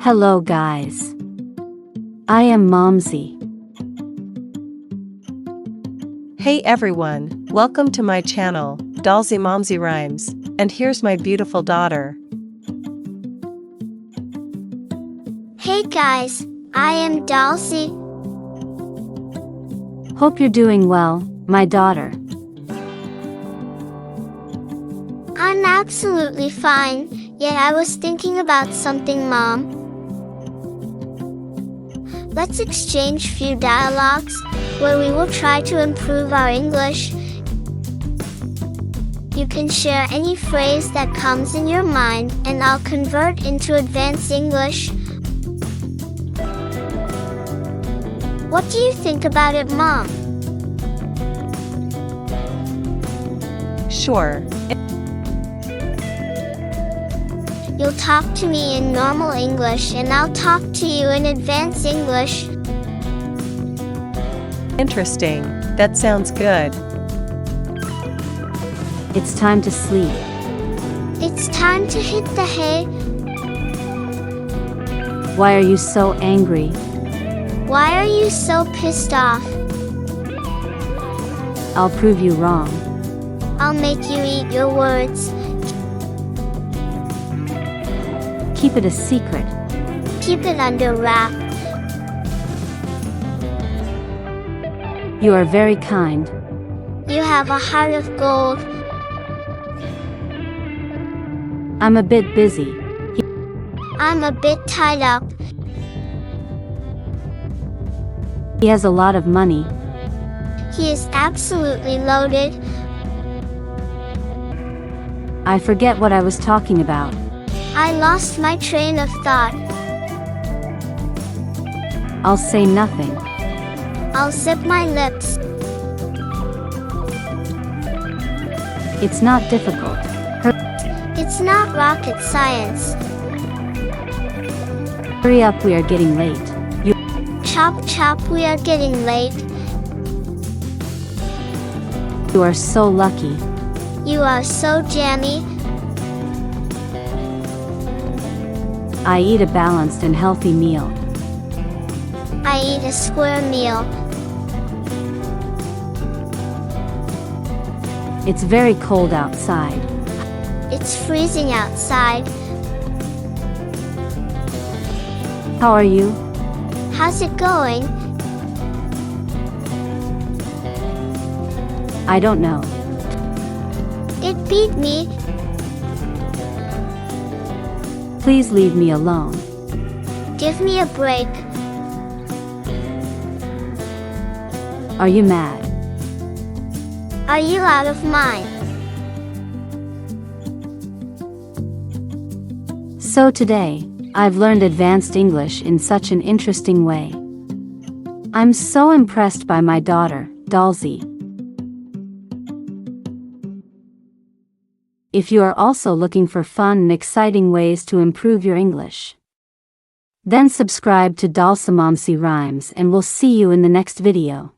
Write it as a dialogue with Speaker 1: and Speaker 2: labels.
Speaker 1: Hello guys. I am Momsy.
Speaker 2: Hey everyone, welcome to my channel, Dalsy Momsy Rhymes, and here's my beautiful daughter.
Speaker 3: Hey guys, I am Dalsy.
Speaker 1: Hope you're doing well, my daughter.
Speaker 3: I'm absolutely fine, yet I was thinking about something, Mom. Let's exchange few dialogues, where we will try to improve our English. You can share any phrase that comes in your mind and I'll convert into advanced English. What do you think about it, Mom?
Speaker 2: Sure.
Speaker 3: You'll talk to me in normal English and I'll talk to you in advanced English.
Speaker 2: Interesting. That sounds good.
Speaker 1: It's time to sleep.
Speaker 3: It's time to hit the hay.
Speaker 1: Why are you so angry?
Speaker 3: Why are you so pissed off?
Speaker 1: I'll prove you wrong.
Speaker 3: I'll make you eat your words.
Speaker 1: Keep it a secret.
Speaker 3: Keep it under wrap.
Speaker 1: You are very kind.
Speaker 3: You have a heart of gold.
Speaker 1: I'm a bit busy.
Speaker 3: I'm a bit tied up.
Speaker 1: He has a lot of money.
Speaker 3: He is absolutely loaded.
Speaker 1: I forget what I was talking about.
Speaker 3: I lost my train of thought.
Speaker 1: I'll say nothing.
Speaker 3: I'll zip my lips.
Speaker 1: It's not difficult.
Speaker 3: It's not rocket science.
Speaker 1: Hurry up, we are getting late.
Speaker 3: Chop chop, we are getting late.
Speaker 1: You are so lucky.
Speaker 3: You are so jammy.
Speaker 1: I eat a balanced and healthy meal.
Speaker 3: I eat a square meal.
Speaker 1: It's very cold outside.
Speaker 3: It's freezing outside.
Speaker 1: How are you?
Speaker 3: How's it going?
Speaker 1: I don't know.
Speaker 3: It beat me.
Speaker 1: Please leave me alone.
Speaker 3: Give me a break.
Speaker 1: Are you mad?
Speaker 3: Are you out of mind?
Speaker 1: So today, I've learned advanced English in such an interesting way. I'm so impressed by my daughter, Dalsy. If you are also looking for fun and exciting ways to improve your English, then subscribe to Dalsy Momsy Rhymes and we'll see you in the next video.